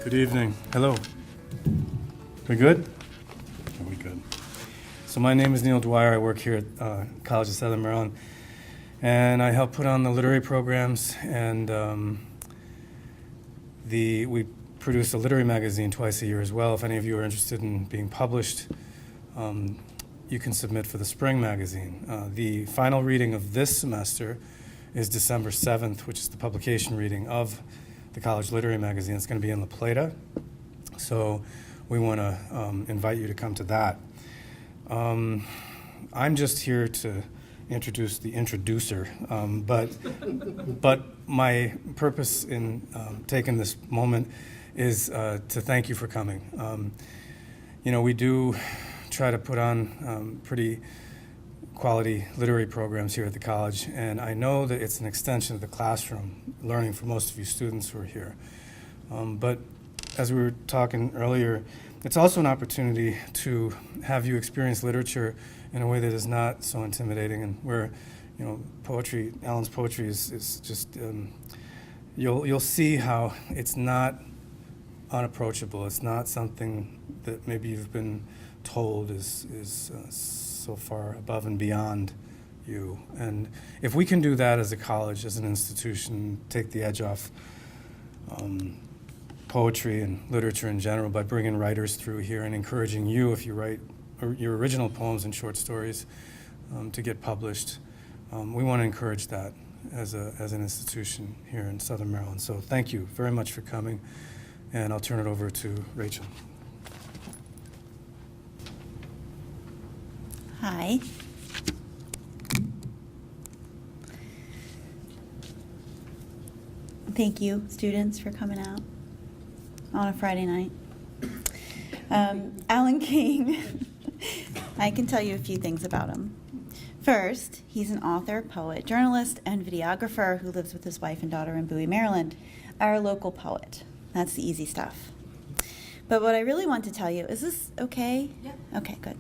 Good evening. Hello. We good? Are we good? So my name is Neil Dwyer. I work here at College of Southern Maryland, and I help put on the literary programs, and we produce a literary magazine twice a year as well. If any of you are interested in being published, you can submit for the spring magazine. The final reading of this semester is December 7th, which is the publication reading of the College Literary Magazine. It's going to be in La Plata, so we want to invite you to come to that. I'm just here to introduce the introducer, but my purpose in taking this moment is to thank you for coming. We do try to put on pretty quality literary programs here at the college, and I know that it's an extension of the classroom, learning for most of you students who are here. But as we were talking earlier, it's also an opportunity to have you experience literature in a way that is not so intimidating, and where, poetry, Alan's poetry is just, you'll see how it's not unapproachable. It's not something that maybe you've been told is so far above and beyond you. And if we can do that as a college, as an institution, take the edge off poetry and literature in general by bringing writers through here and encouraging you, if you write your original poems and short stories, to get published, we want to encourage that as an institution here in Southern Maryland. So thank you very much for coming, and I'll turn it over to Rachel. Hi. Thank you, students, for coming out on a Friday night. Alan King, I can tell you a few things about him. First, he's an author, poet, journalist, and videographer who lives with his wife and daughter in Bowie, Maryland, our local poet. That's the easy stuff. But what I really want to tell you, is this okay? Yeah. Okay, good.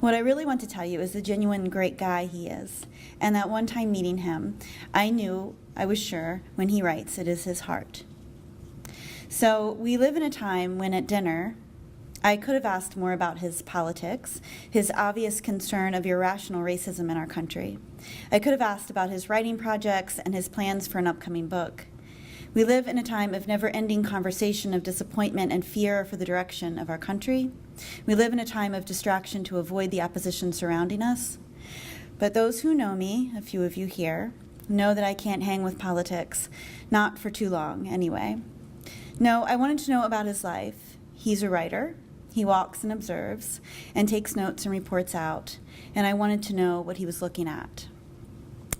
What I really want to tell you is the genuine great guy he is. And that one time meeting him, I was sure, when he writes, it is his heart. So we live in a time when at dinner, I could have asked more about his politics, his obvious concern of irrational racism in our country. I could have asked about his writing projects and his plans for an upcoming book. We live in a time of never-ending conversation of disappointment and fear for the direction of our country. We live in a time of distraction to avoid the opposition surrounding us. But those who know me, a few of you here, know that I can't hang with politics, not for too long anyway. No, I wanted to know about his life. He's a writer. He walks and observes and takes notes and reports out, and I wanted to know what he was looking at.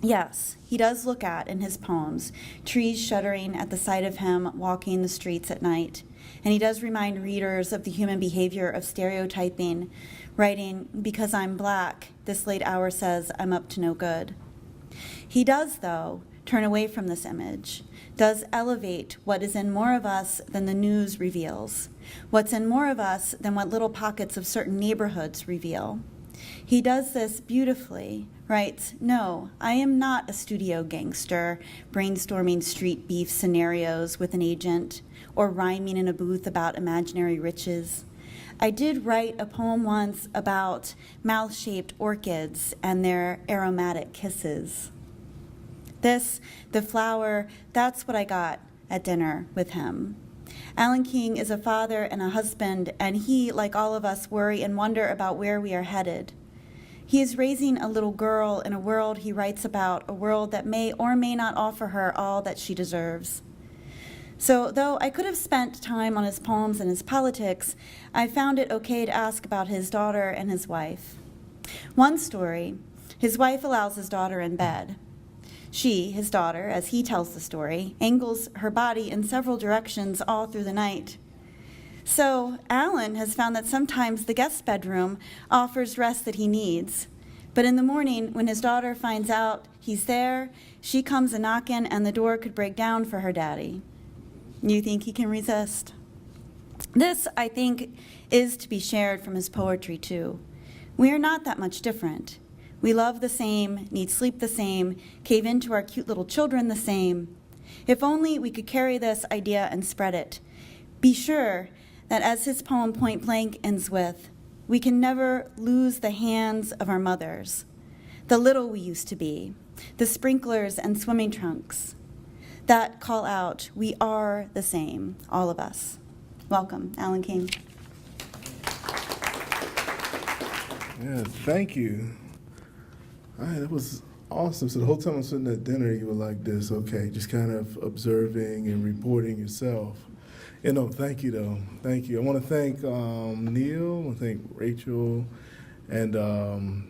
Yes, he does look at, in his poems, trees shuddering at the sight of him walking the streets at night. And he does remind readers of the human behavior of stereotyping, writing, "Because I'm black, this late hour says I'm up to no good." He does, though, turn away from this image, does elevate what is in more of us than the news reveals, what's in more of us than what little pockets of certain neighborhoods reveal. He does this beautifully, writes, "No, I am not a studio gangster brainstorming street beef scenarios with an agent or rhyming in a booth about imaginary riches. I did write a poem once about mouth-shaped orchids and their aromatic kisses." This, the flower, that's what I got at dinner with him. Alan King is a father and a husband, and he, like all of us, worry and wonder about where we are headed. He is raising a little girl in a world he writes about, a world that may or may not offer her all that she deserves. So, though I could have spent time on his poems and his politics, I found it okay to ask about his daughter and his wife. One story, his wife allows his daughter in bed. She, his daughter, as he tells the story, angles her body in several directions all through the night. So Alan has found that sometimes the guest bedroom offers rest that he needs. But in the morning, when his daughter finds out he's there, she comes a-knocking and the door could break down for her daddy. You think he can resist? This, I think, is to be shared from his poetry, too. We are not that much different. We love the same, need sleep the same, cave into our cute little children the same. If only we could carry this idea and spread it. Be sure that as his poem Point Blank ends with, we can never lose the hands of our mothers, the little we used to be, the sprinklers and swimming trunks that call out, we are the same, all of us. Welcome, Alan King. Yeah, thank you. All right, that was awesome. So the whole time I'm sitting at dinner, you were like this, okay, just kind of observing and reporting yourself. Thank you, though. Thank you. I want to thank Neil, I want to thank Rachel, and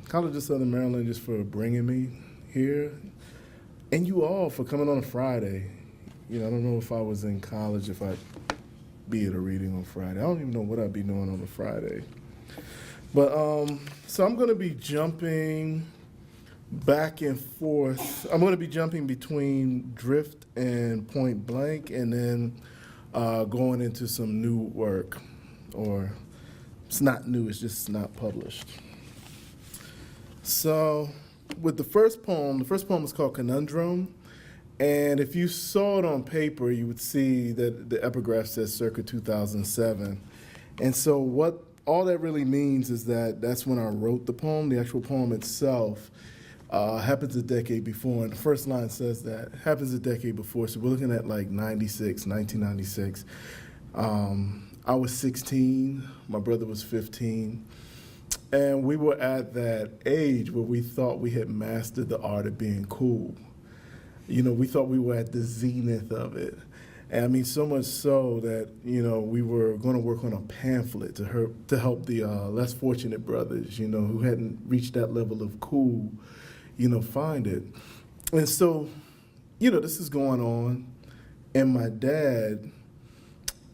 College of Southern Maryland just for bringing me here, and you all for coming on a Friday. I don't know if I was in college, if I'd be at a reading on Friday. I don't even know what I'd be doing on a Friday. But, so I'm going to be jumping back and forth. I'm going to be jumping between Drift and Point Blank, and then going into some new work. Or it's not new, it's just not published. So with the first poem is called Conundrum. And if you saw it on paper, you would see that the epigraph says circa 2007. And so what all that really means is that that's when I wrote the poem. The actual poem itself happens a decade before. And the first line says that happens a decade before. So we're looking at like 1996. I was 16, my brother was 15. And we were at that age where we thought we had mastered the art of being cool. We thought we were at the zenith of it. And I mean, so much so that, we were going to work on a pamphlet to help the less fortunate brothers, who hadn't reached that level of cool, find it. And so, this is going on. And my dad,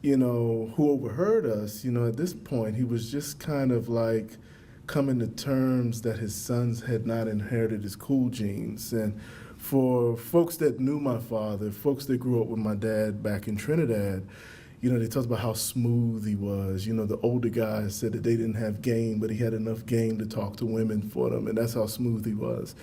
who overheard us, at this point, he was just kind of like coming to terms that his sons had not inherited his cool genes. And for folks that knew my father, folks that grew up with my dad back in Trinidad, they talked about how smooth he was. The older guys said that they didn't have game, but he had enough game to talk to women for them, and that's how smooth he was.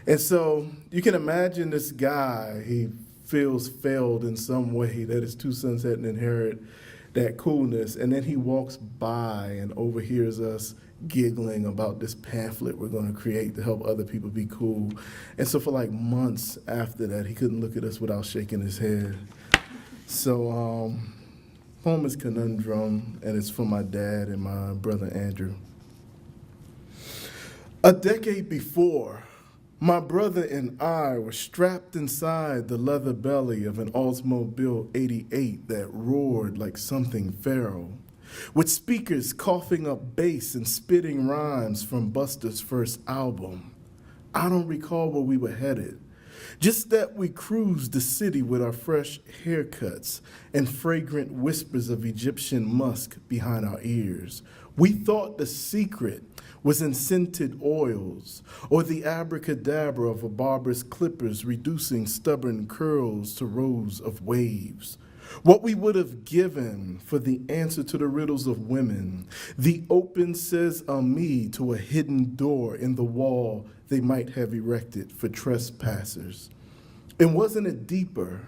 And so you can imagine this guy, he feels failed in some way that his two sons hadn't inherited that coolness, and then he walks by and overhears us giggling about this pamphlet we're going to create to help other people be cool. And so for like months after that, he couldn't look at us without shaking his head. So poem is Conundrum, and it's from my dad and my brother Andrew. A decade before, my brother and I were strapped inside the leather belly of an Oldsmobile 88 that roared like something feral, with speakers coughing up bass and spitting rhymes from Buster's first album. I don't recall where we were headed, just that we cruised the city with our fresh haircuts and fragrant whispers of Egyptian musk behind our ears. We thought the secret was in scented oils, or the abracadabra of a barber's clippers reducing stubborn curls to rows of waves. What we would have given for the answer to the riddles of women, the open says me to a hidden door in the wall they might have erected for trespassers. And wasn't it deeper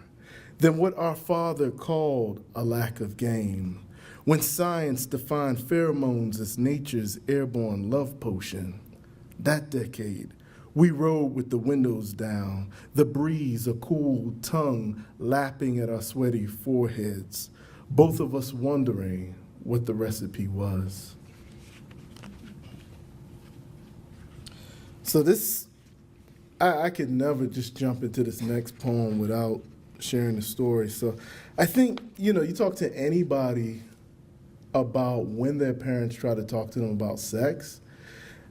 than what our father called a lack of game, when science defined pheromones as nature's airborne love potion? That decade, we rode with the windows down, the breeze a cool tongue lapping at our sweaty foreheads, both of us wondering what the recipe was. So I could never just jump into this next poem without sharing the story. So I think, you talk to anybody about when their parents try to talk to them about sex,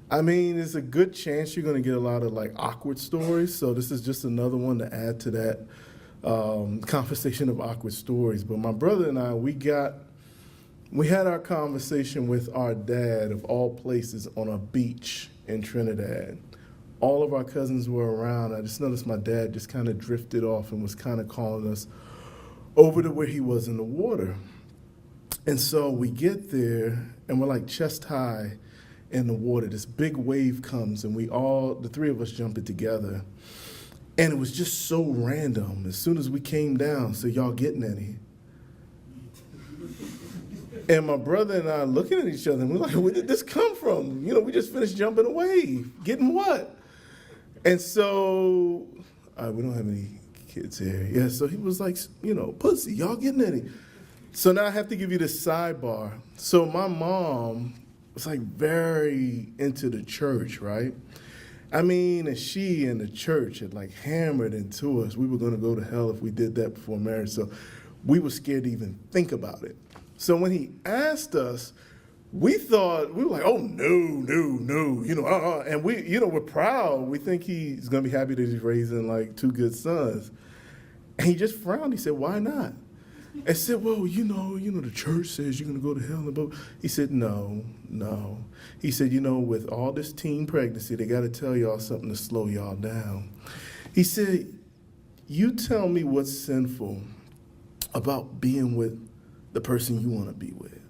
I mean, there's a good chance you're going to get a lot of like awkward stories. So this is just another one to add to that conversation of awkward stories. But my brother and I, we had our conversation with our dad, of all places, on a beach in Trinidad. All of our cousins were around. I just noticed my dad just kind of drifted off and was kind of calling us over to where he was in the water. And so we get there, and we're like chest high in the water. This big wave comes, and the three of us jump it together. And it was just so random. As soon as we came down, so y'all getting any? And my brother and I are looking at each other, and we're like, where did this come from? You know, we just finished jumping away. Getting what? And so, we don't have any kids here. Yeah, so he was like, you know, pussy, y'all getting any? So now I have to give you this sidebar. So my mom was like very into the church, right? I mean, and she and the church had like hammered into us. We were going to go to hell if we did that before marriage. So we were scared to even think about it. So when he asked us, we were like, oh, no, you know, and we, you know, we're proud. We think he's going to be happy that he's raising like 2 good sons. And he just frowned. He said, why not? I said, well, you know, the church says you're going to go to hell. He said, no. He said, you know, with all this teen pregnancy, they got to tell y'all something to slow y'all down. He said, you tell me what's sinful about being with the person you want to be with.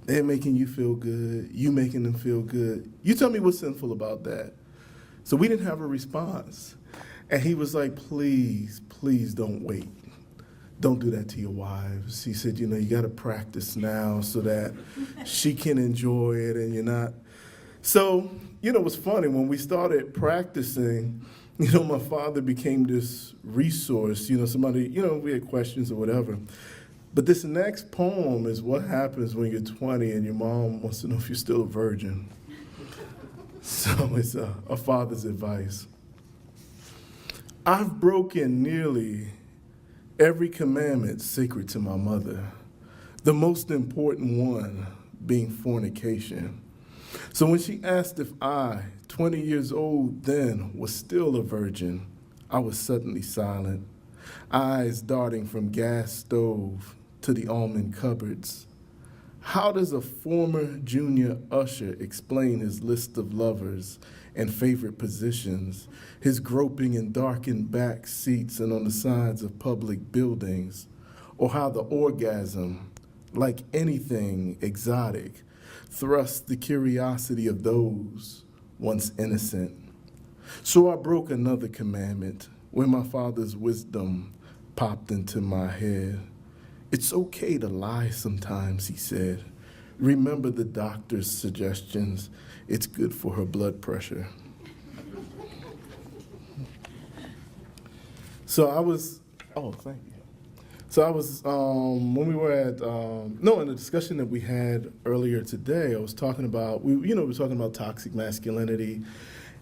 They're making you feel good. You making them feel good. You tell me what's sinful about that. So we didn't have a response. And he was like, please don't wait. Don't do that to your wives. He said, you know, you got to practice now so that she can enjoy it and you're not. So, you know, it was funny. When we started practicing, you know, my father became this resource. You know, somebody, you know, we had questions or whatever. But this next poem is what happens when you're 20 and your mom wants to know if you're still a virgin. So it's a father's advice. I've broken nearly every commandment sacred to my mother, the most important one being fornication. So when she asked if I, 20 years old then, was still a virgin, I was suddenly silent, eyes darting from gas stove to the almond cupboards. How does a former junior usher explain his list of lovers and favorite positions, his groping in darkened back seats and on the sides of public buildings, or how the orgasm, like anything exotic, thrusts the curiosity of those once innocent? So I broke another commandment when my father's wisdom popped into my head. It's okay to lie sometimes, he said. Remember the doctor's suggestions. It's good for her blood pressure. So I was, thank you. So I was, when we were at, in the discussion that we had earlier today, I was talking about, we were talking about toxic masculinity.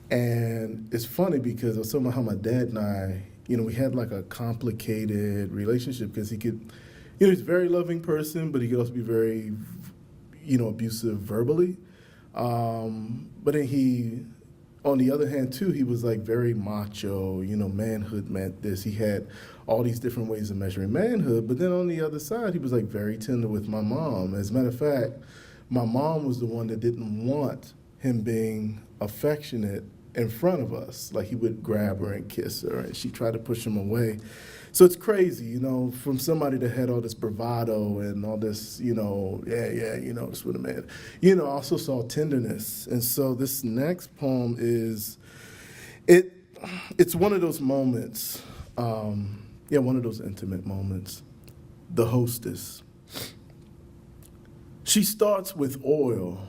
And it's funny because I was talking about how my dad and I, you know, we had like a complicated relationship because he could, you know, he's a very loving person, but he could also be very, you know, abusive verbally. But then he, on the other hand, too, he was like very macho, you know, manhood meant this. He had all these different ways of measuring manhood. But then on the other side, he was like very tender with my mom. As a matter of fact, my mom was the one that didn't want him being affectionate in front of us. Like he would grab her and kiss her, and she tried to push him away. So it's crazy, you know, from somebody that had all this bravado and all this, you know, you know, it's what a man, you know, also saw tenderness. And so this next poem is, it's one of those moments, one of those intimate moments. The hostess. She starts with oil.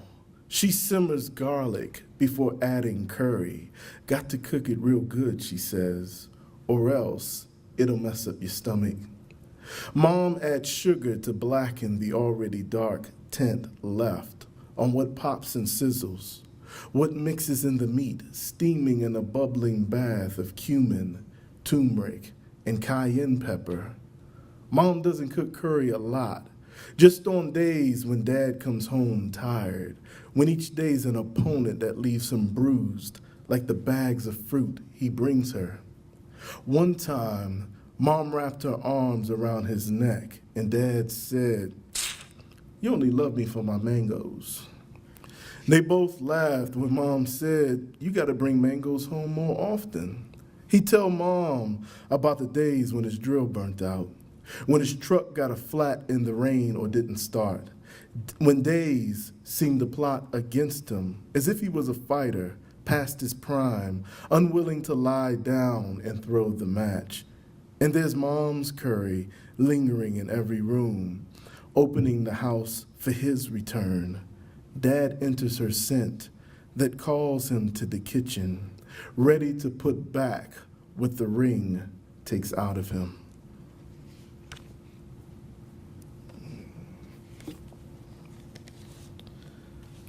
She simmers garlic before adding curry. Got to cook it real good, she says, or else it'll mess up your stomach. Mom adds sugar to blacken the already dark tint left on what pops and sizzles, what mixes in the meat, steaming in a bubbling bath of cumin, turmeric, and cayenne pepper. Mom doesn't cook curry a lot, just on days when Dad comes home tired, when each day's an opponent that leaves him bruised, like the bags of fruit he brings her. One time, Mom wrapped her arms around his neck, and Dad said, "You only love me for my mangoes." They both laughed when Mom said, "You got to bring mangoes home more often." He'd tell Mom about the days when his drill burnt out, when his truck got a flat in the rain or didn't start, when days seemed to plot against him, as if he was a fighter past his prime, unwilling to lie down and throw the match. And there's Mom's curry lingering in every room, opening the house for his return. Dad enters her scent that calls him to the kitchen, ready to put back what the ring takes out of him.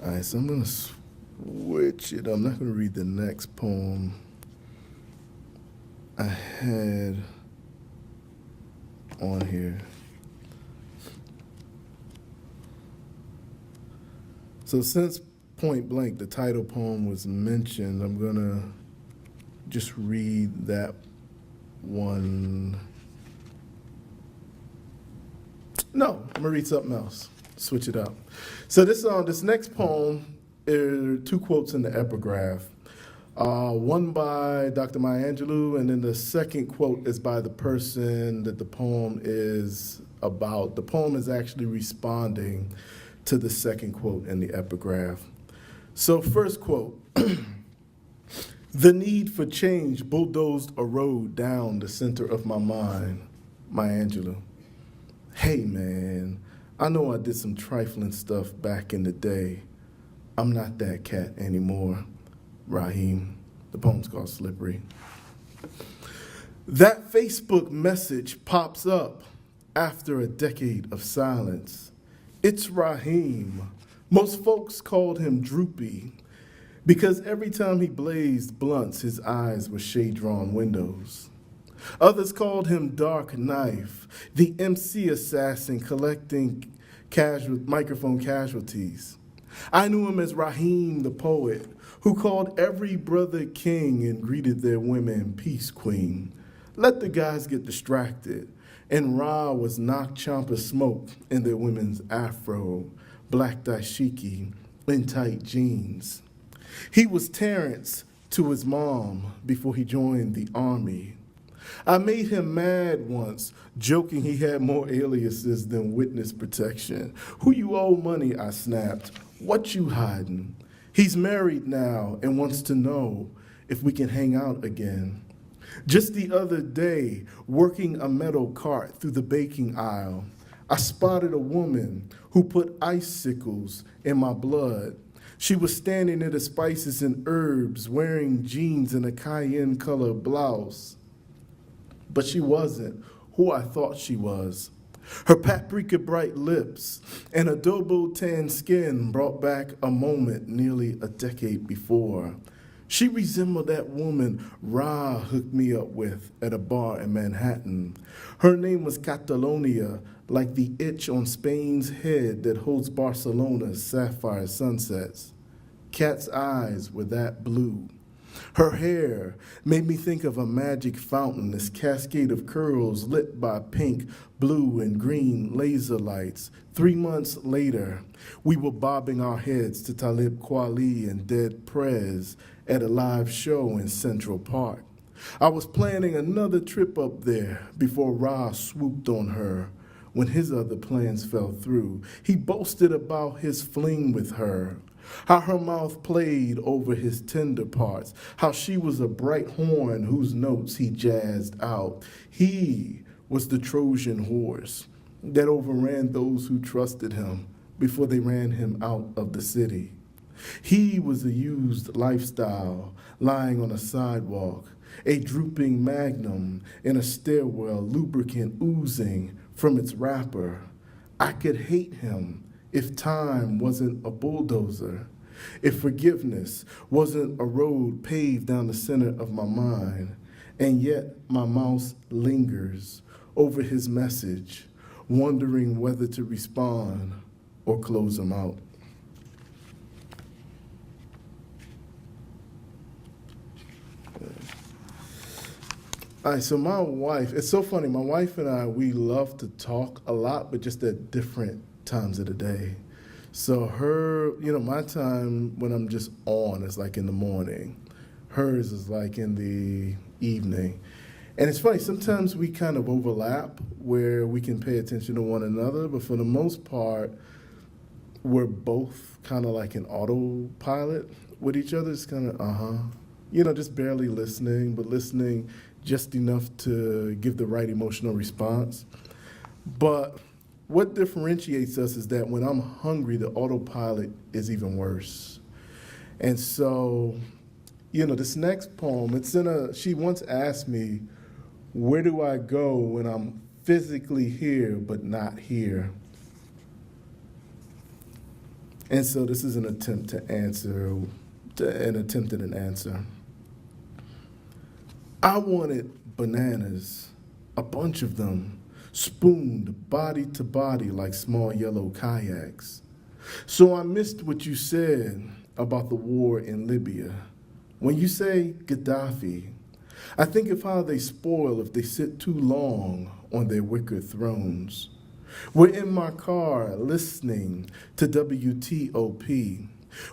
All right, so I'm going to switch it. I'm not going to read the next poem I had on here. So since point blank, the title poem was mentioned, I'm going to just read that one. No, I'm going to read something else. Switch it up. So this next poem are two quotes in the epigraph. One by Dr. Maya Angelou, and then the second quote is by the person that the poem is about. The poem is actually responding to the second quote in the epigraph. So first quote, the need for change bulldozed a road down the center of my mind, Maya Angelou. Hey man, I know I did some trifling stuff back in the day. I'm not that cat anymore. Raheem. The poem's called Slippery. That Facebook message pops up after a decade of silence. It's Raheem. Most folks called him Droopy because every time he blazed blunts, his eyes were shade-drawn windows. Others called him Dark Knife, the MC assassin collecting microphone casualties. I knew him as Raheem the poet, who called every brother king and greeted their women peace queen. Let the guys get distracted, and Ra was knock chomper smoke in their women's afro, black dashiki, and tight jeans. He was Terrence to his mom before he joined the army. I made him mad once, joking he had more aliases than witness protection. Who you owe money, I snapped. What you hiding? He's married now and wants to know if we can hang out again. Just the other day, working a metal cart through the baking aisle, I spotted a woman who put icicles in my blood. She was standing near the spices and herbs, wearing jeans and a cayenne color blouse. But she wasn't who I thought she was. Her paprika bright lips and adobo tan skin brought back a moment nearly a decade before. She resembled that woman Ra hooked me up with at a bar in Manhattan. Her name was Catalonia, like the itch on Spain's head that holds Barcelona's sapphire sunsets. Cat's eyes were that blue. Her hair made me think of a magic fountain, this cascade of curls lit by pink, blue, and green laser lights. 3 months later, we were bobbing our heads to Talib Kweli and Dead Prez at a live show in Central Park. I was planning another trip up there before Ra swooped on her. When his other plans fell through, he boasted about his fling with her. How her mouth played over his tender parts, how she was a bright horn whose notes he jazzed out. He was the Trojan horse that overran those who trusted him before they ran him out of the city. He was a used lifestyle lying on a sidewalk, a drooping magnum in a stairwell, lubricant oozing from its wrapper. I could hate him if time wasn't a bulldozer, if forgiveness wasn't a road paved down the center of my mind, and yet my mouse lingers over his message, wondering whether to respond or close him out. All right, so my wife, it's so funny, my wife and I, we love to talk a lot, but just at different times of the day. So her, my time when I'm just on is like in the morning. Hers is like in the evening. And it's funny, sometimes we kind of overlap where we can pay attention to one another, but for the most part, we're both kind of like an autopilot with each other. It's kind of, just barely listening, but listening just enough to give the right emotional response. But what differentiates us is that when I'm hungry, the autopilot is even worse. And so, this next poem, she once asked me, where do I go when I'm physically here but not here? And so this is an attempt at an answer. I wanted bananas, a bunch of them, spooned body to body like small yellow kayaks. So I missed what you said about the war in Libya. When you say Gaddafi, I think of how they spoil if they sit too long on their wicker thrones. We're in my car listening to WTOP.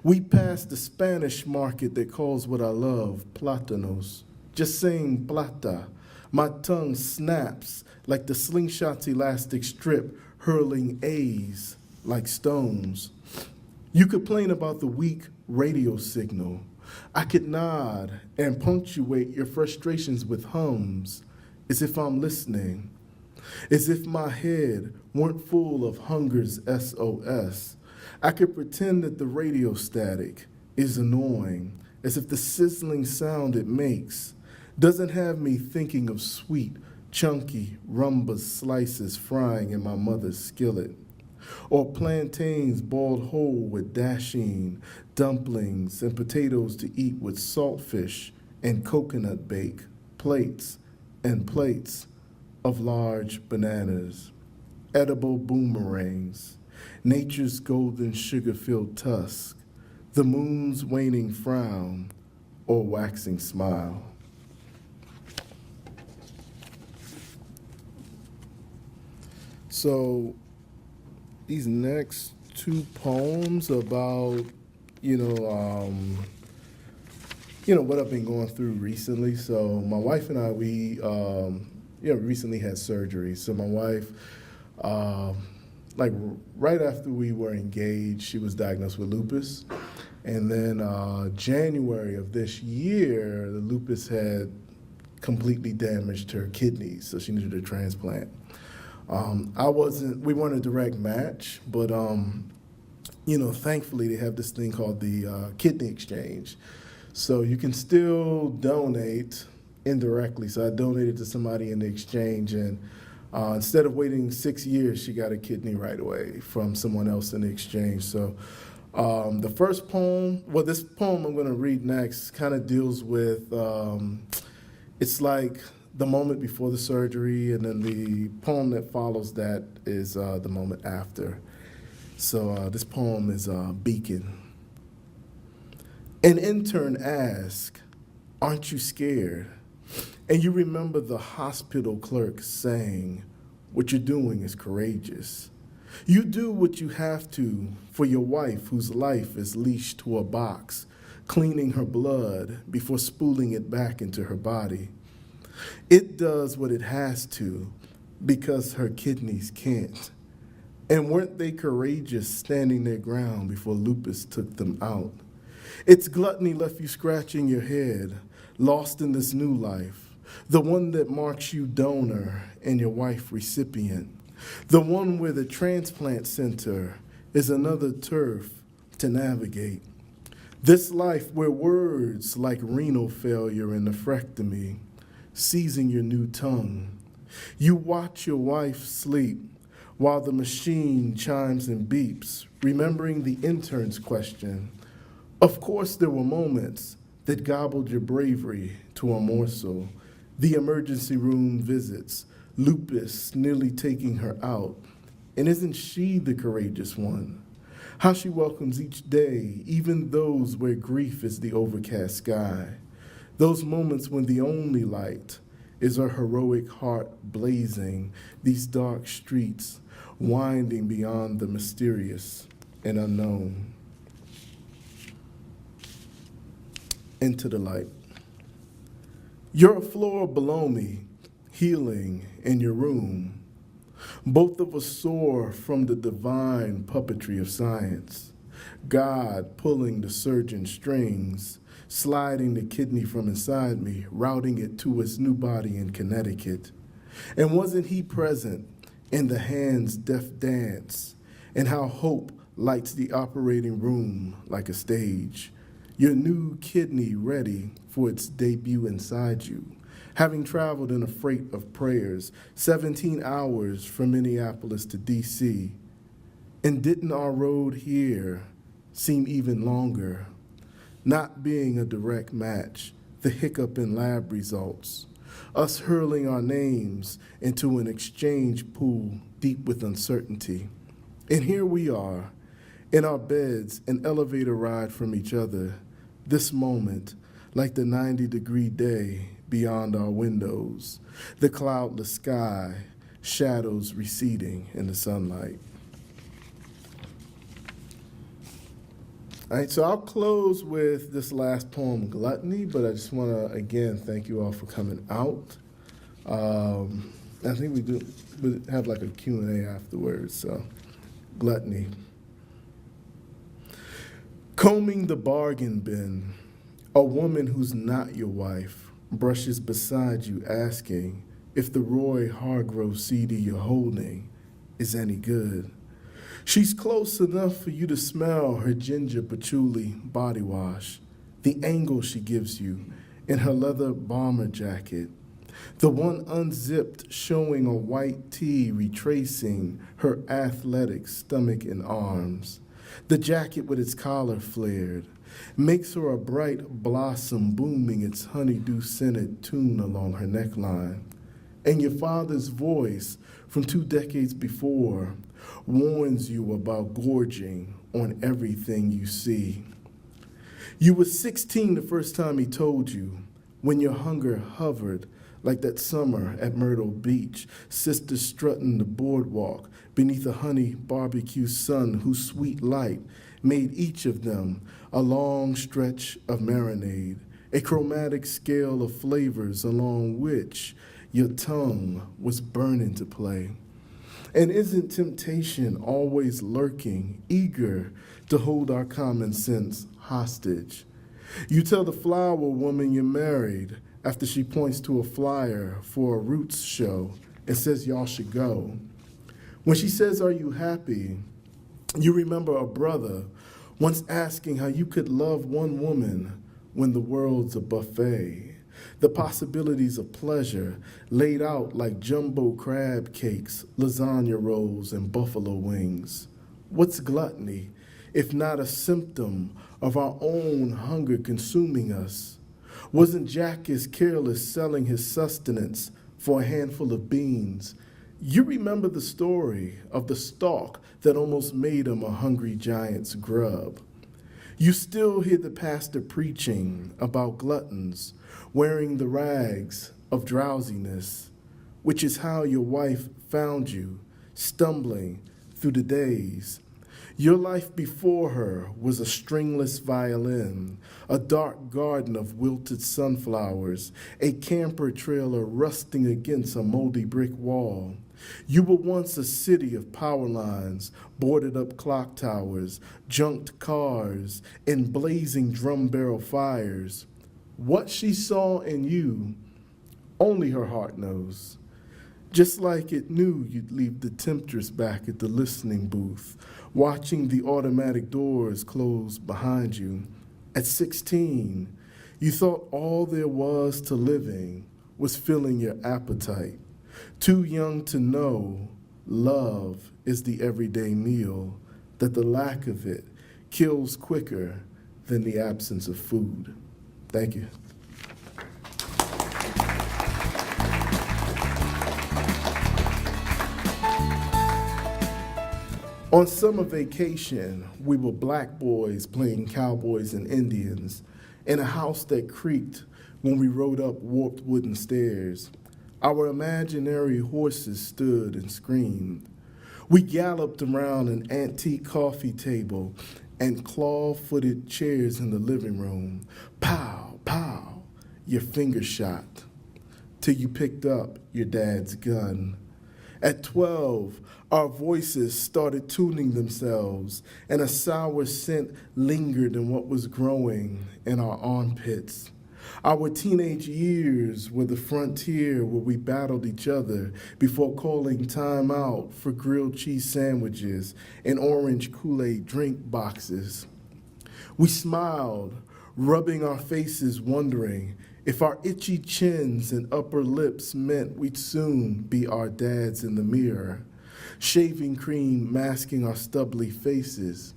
We passed the Spanish market that calls what I love plátanos. Just saying plata. My tongue snaps like the slingshot's elastic strip hurling A's like stones. You complain about the weak radio signal. I could nod and punctuate your frustrations with hums, as if I'm listening, as if my head weren't full of hunger's SOS. I could pretend that the radio static is annoying, as if the sizzling sound it makes doesn't have me thinking of sweet, chunky rumba slices frying in my mother's skillet, or plantains boiled whole with dasheen, dumplings, and potatoes to eat with saltfish and coconut bake, plates and plates of large bananas, edible boomerangs, nature's golden sugar-filled tusk, the moon's waning frown, or waxing smile. So these next two poems about, what I've been going through recently. So my wife and I, we recently had surgery. So my wife, right after we were engaged, she was diagnosed with lupus. And then January of this year, the lupus had completely damaged her kidneys, so she needed a transplant. We weren't a direct match, but thankfully they have this thing called the kidney exchange. So you can still donate indirectly. So I donated to somebody in the exchange, and instead of waiting 6 years, she got a kidney right away from someone else in the exchange. So the first poem, this poem I'm going to read next kind of deals with, it's like the moment before the surgery, and then the poem that follows that is the moment after. So this poem is Beacon. An intern asked, "Aren't you scared?" And you remember the hospital clerk saying, "What you're doing is courageous. You do what you have to for your wife whose life is leashed to a box, cleaning her blood before spooling it back into her body. It does what it has to because her kidneys can't. And weren't they courageous standing their ground before lupus took them out? Its gluttony left you scratching your head, lost in this new life, the one that marks you donor and your wife recipient, the one where the transplant center is another turf to navigate. This life where words like renal failure and nephrectomy, seizing your new tongue. You watch your wife sleep while the machine chimes and beeps, remembering the intern's question. Of course, there were moments that gobbled your bravery to a morsel. The emergency room visits, lupus nearly taking her out. And isn't she the courageous one? How she welcomes each day, even those where grief is the overcast sky. Those moments when the only light is her heroic heart blazing, these dark streets winding beyond the mysterious and unknown. Into the light. You're a floor below me, healing in your room. Both of us soar from the divine puppetry of science. God pulling the surgeon's strings, sliding the kidney from inside me, routing it to its new body in Connecticut. And wasn't he present, and the hand's deft dance, and how hope lights the operating room like a stage. Your new kidney ready for its debut inside you, having traveled in a freight of prayers, 17 hours from Minneapolis to D.C. And didn't our road here seem even longer? Not being a direct match, the hiccup in lab results, us hurling our names into an exchange pool deep with uncertainty. And here we are, in our beds, an elevator ride from each other, this moment, like the 90-degree day beyond our windows, the cloudless sky, shadows receding in the sunlight. All right, so I'll close with this last poem, Gluttony, but I just want to, again, thank you all for coming out. I think we have like a Q&A afterwards, so Gluttony. Combing the bargain bin, a woman who's not your wife brushes beside you asking if the Roy Hargrove CD you're holding is any good. She's close enough for you to smell her ginger patchouli body wash, the angle she gives you in her leather bomber jacket, the one unzipped showing a white tee retracing her athletic stomach and arms, the jacket with its collar flared, makes her a bright blossom booming its honeydew-scented tune along her neckline. And your father's voice from 2 decades before warns you about gorging on everything you see. You were 16 the first time he told you, when your hunger hovered like that summer at Myrtle Beach, sisters strutting the boardwalk beneath a honey barbecue sun whose sweet light made each of them a long stretch of marinade, a chromatic scale of flavors along which your tongue was burning to play. And isn't temptation always lurking, eager to hold our common sense hostage? You tell the flower woman you're married after she points to a flyer for a Roots show and says y'all should go. When she says, "Are you happy?" you remember a brother once asking how you could love one woman when the world's a buffet. The possibilities of pleasure laid out like jumbo crab cakes, lasagna rolls, and buffalo wings. What's gluttony if not a symptom of our own hunger consuming us? Wasn't Jack as careless selling his sustenance for a handful of beans? You remember the story of the stalk that almost made him a hungry giant's grub. You still hear the pastor preaching about gluttons wearing the rags of drowsiness, which is how your wife found you, stumbling through the days. Your life before her was a stringless violin, a dark garden of wilted sunflowers, a camper trailer rusting against a moldy brick wall. You were once a city of power lines, boarded up clock towers, junked cars, and blazing drum barrel fires. What she saw in you, only her heart knows. Just like it knew you'd leave the temptress back at the listening booth, watching the automatic doors close behind you. At 16, you thought all there was to living was filling your appetite. Too young to know love is the everyday meal, that the lack of it kills quicker than the absence of food. Thank you. On summer vacation, we were black boys playing cowboys and Indians in a house that creaked when we rode up warped wooden stairs. Our imaginary horses stood and screamed. We galloped around an antique coffee table and claw-footed chairs in the living room. Pow, pow, your finger shot, till you picked up your dad's gun. At 12, our voices started tuning themselves, and a sour scent lingered in what was growing in our armpits. Our teenage years were the frontier where we battled each other before calling time out for grilled cheese sandwiches and orange Kool-Aid drink boxes. We smiled, rubbing our faces, wondering if our itchy chins and upper lips meant we'd soon be our dads in the mirror, shaving cream masking our stubbly faces.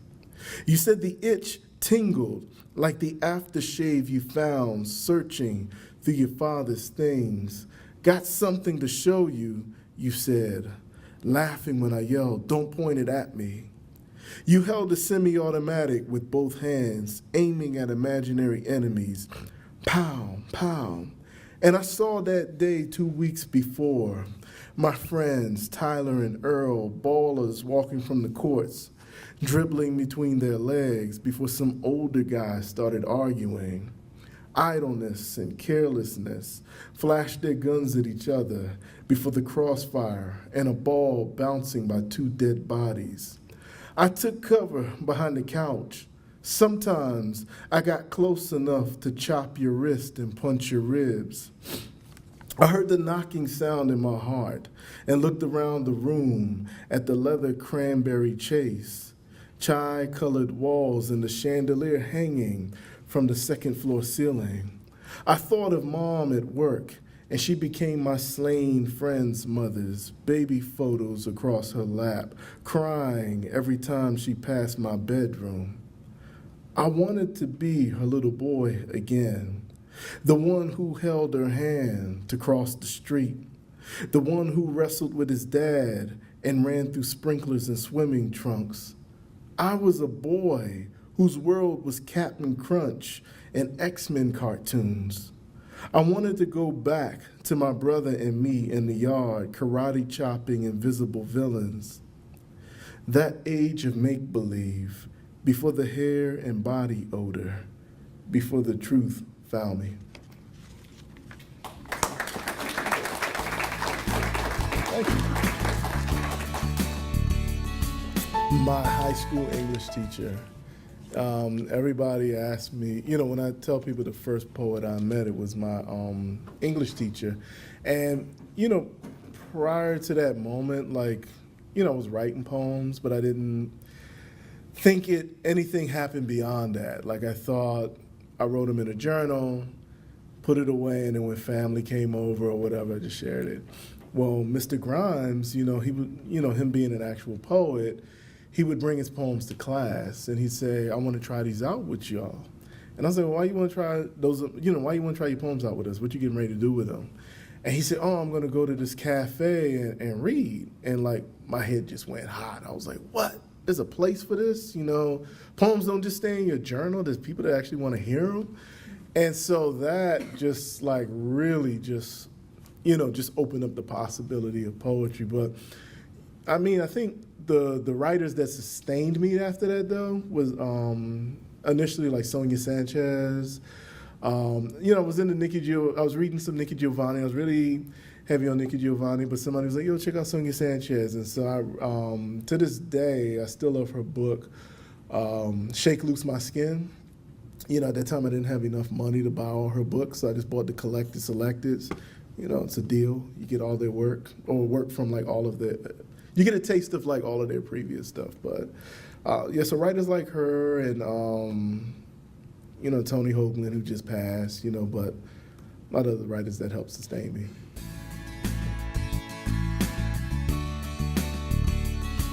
You said the itch tingled like the aftershave you found searching through your father's things. Got something to show you, you said, laughing when I yelled, "Don't point it at me." You held a semi-automatic with both hands, aiming at imaginary enemies. Pow, pow. And I saw that day 2 weeks before. My friends, Tyler and Earl, ballers walking from the courts, dribbling between their legs before some older guys started arguing. Idleness and carelessness flashed their guns at each other before the crossfire and a ball bouncing by 2 dead bodies. I took cover behind the couch. Sometimes I got close enough to chop your wrist and punch your ribs. I heard the knocking sound in my heart and looked around the room at the leather cranberry chase, chai-colored walls and the chandelier hanging from the second-floor ceiling. I thought of Mom at work, and she became my slain friends' mother's baby photos across her lap, crying every time she passed my bedroom. I wanted to be her little boy again, the one who held her hand to cross the street, the one who wrestled with his dad and ran through sprinklers and swimming trunks. I was a boy whose world was Captain Crunch and X-Men cartoons. I wanted to go back to my brother and me in the yard, karate chopping invisible villains. That age of make-believe, before the hair and body odor, before the truth found me. Thank you. My high school English teacher. Everybody asked me, when I tell people the first poet I met, it was my English teacher. And, prior to that moment, I was writing poems, but I didn't think anything happened beyond that. I thought I wrote them in a journal, put it away, and then when family came over or whatever, I just shared it. Well, Mr. Grimes, he would, him being an actual poet, he would bring his poems to class, and he'd say, "I want to try these out with y'all." And I was like, "Well, why you want to try those? Why you want to try your poems out with us? What you getting ready to do with them?" And he said, "Oh, I'm going to go to this cafe and read." And my head just went hot. I was like, "What? There's a place for this? Poems don't just stay in your journal. There's people that actually want to hear them." And so that just really just opened up the possibility of poetry. But I think the writers that sustained me after that though was initially Sonia Sanchez. I was into I was reading some Nikki Giovanni. I was really heavy on Nikki Giovanni, but somebody was like, "Yo, check out Sonia Sanchez." And so I, to this day, I still love her book, Shake Loose My Skin. At that time I didn't have enough money to buy all her books, so I just bought the collected selecteds. It's a deal. You get all their work, or work from all of you get a taste of all of their previous stuff. But so writers like her and Tony Hoagland, who just passed, but a lot of the writers that helped sustain me.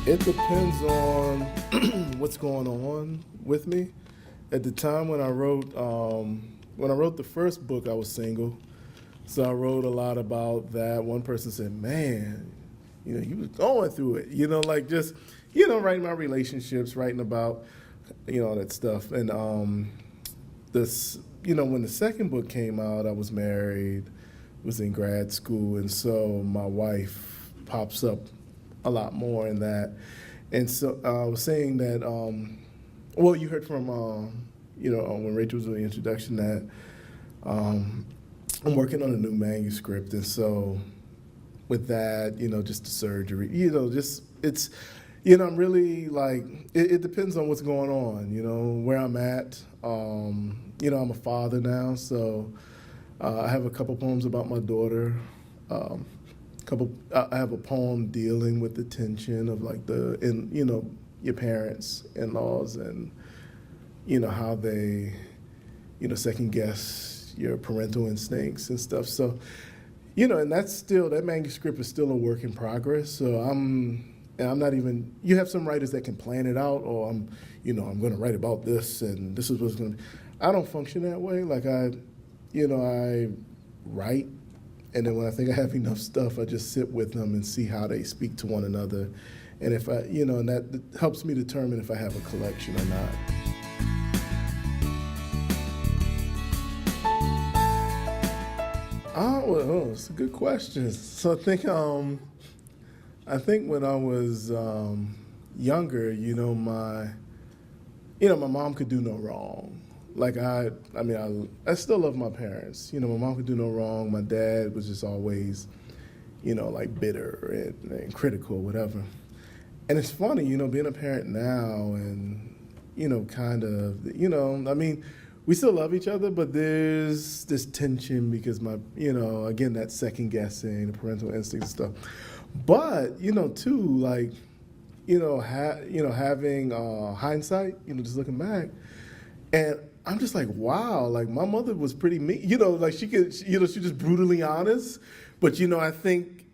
It depends on what's going on with me. At the time when I wrote the first book, I was single, so I wrote a lot about that. One person said, "Man, you was going through it," just writing my relationships, writing about all that stuff. And when the second book came out, I was married, was in grad school, and so my wife pops up a lot more in that. And so I was saying that, you heard from, when Rachel was doing the introduction that I'm working on a new manuscript. And so with that, just the surgery, it's, I'm really like, it depends on what's going on, where I'm at. I'm a father now, so I have a couple poems about my daughter. I have a poem dealing with the tension of like your parents, in-laws, and how they, second guess your parental instincts and stuff. So, and that manuscript is still a work in progress. So I'm not even, you have some writers that can plan it out, or I'm going to write about this and this is what's going to be. I don't function that way. Like I write, and then when I think I have enough stuff, I just sit with them and see how they speak to one another. And if I, and that helps me determine if I have a collection or not. Oh, it's a good question. So I think when I was younger, my mom could do no wrong. Like I still love my parents. My mom could do no wrong. My dad was just always, like bitter and critical, whatever. And it's funny, being a parent now and, kind of, we still love each other, but there's this tension because again, that second guessing, the parental instincts and stuff. But, too, like, having hindsight, just looking back, and I'm just like, wow, like my mother was pretty mean, like she's just brutally honest. But, I think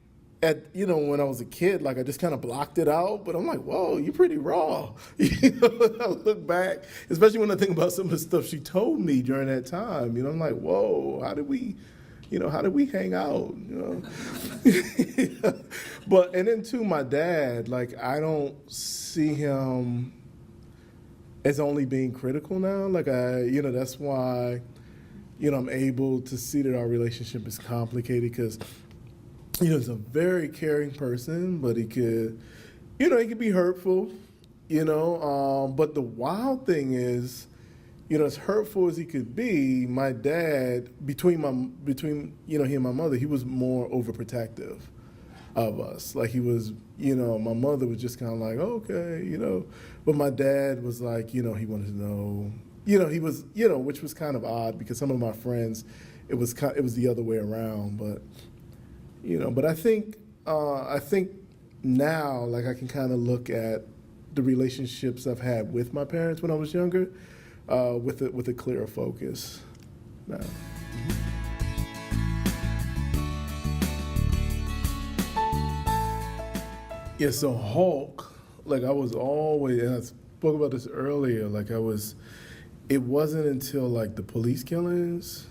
when I was a kid, like I just kind of blocked it out, but I'm like, whoa, you're pretty raw. I look back, especially when I think about some of the stuff she told me during that time, I'm like, whoa, how did we hang out, But, and then too, my dad, like I don't see him as only being critical now. Like that's why, I'm able to see that our relationship is complicated because, he's a very caring person, but he could be hurtful, but the wild thing is, as hurtful as he could be, my dad, between he and my mother, he was more overprotective of us. Like he was, my mother was just kind of like, okay, but my dad was like, he wanted to know, he was, which was kind of odd because some of my friends, it was the other way around, but but I think now, like I can kind of look at the relationships I've had with my parents when I was younger, with a clearer focus now. Yeah, so Hulk, like I was always, and I spoke about this earlier, like it wasn't until like the police killings,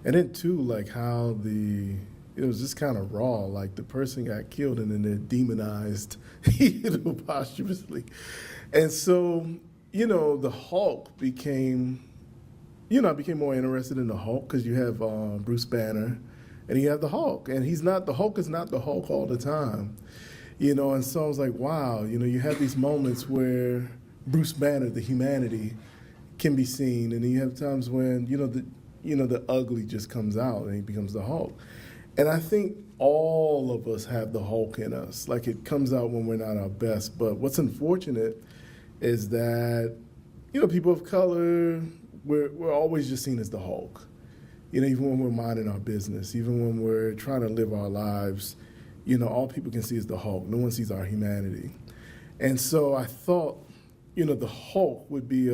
and then too, like how it was just kind of raw, like the person got killed and then they're demonized, posthumously. And so, the Hulk became, I became more interested in the Hulk because you have Bruce Banner and you have the Hulk. And the Hulk is not the Hulk all the time, and so I was like, wow, you have these moments where Bruce Banner, the humanity, can be seen. And then you have times when, the ugly just comes out and he becomes the Hulk. And I think all of us have the Hulk in us. Like it comes out when we're not our best. But what's unfortunate is that, people of color, we're always just seen as the Hulk. Even when we're minding our business, even when we're trying to live our lives, all people can see is the Hulk. No one sees our humanity. And so I thought, the Hulk would be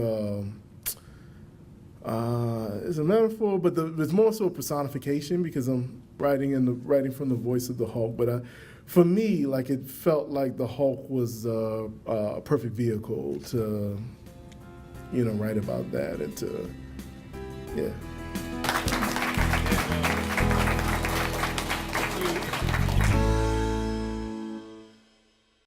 it's a metaphor, but it's more so a personification because I'm writing from the voice of the Hulk. But for me, like it felt like the Hulk was a perfect vehicle to, write about that and to, yeah.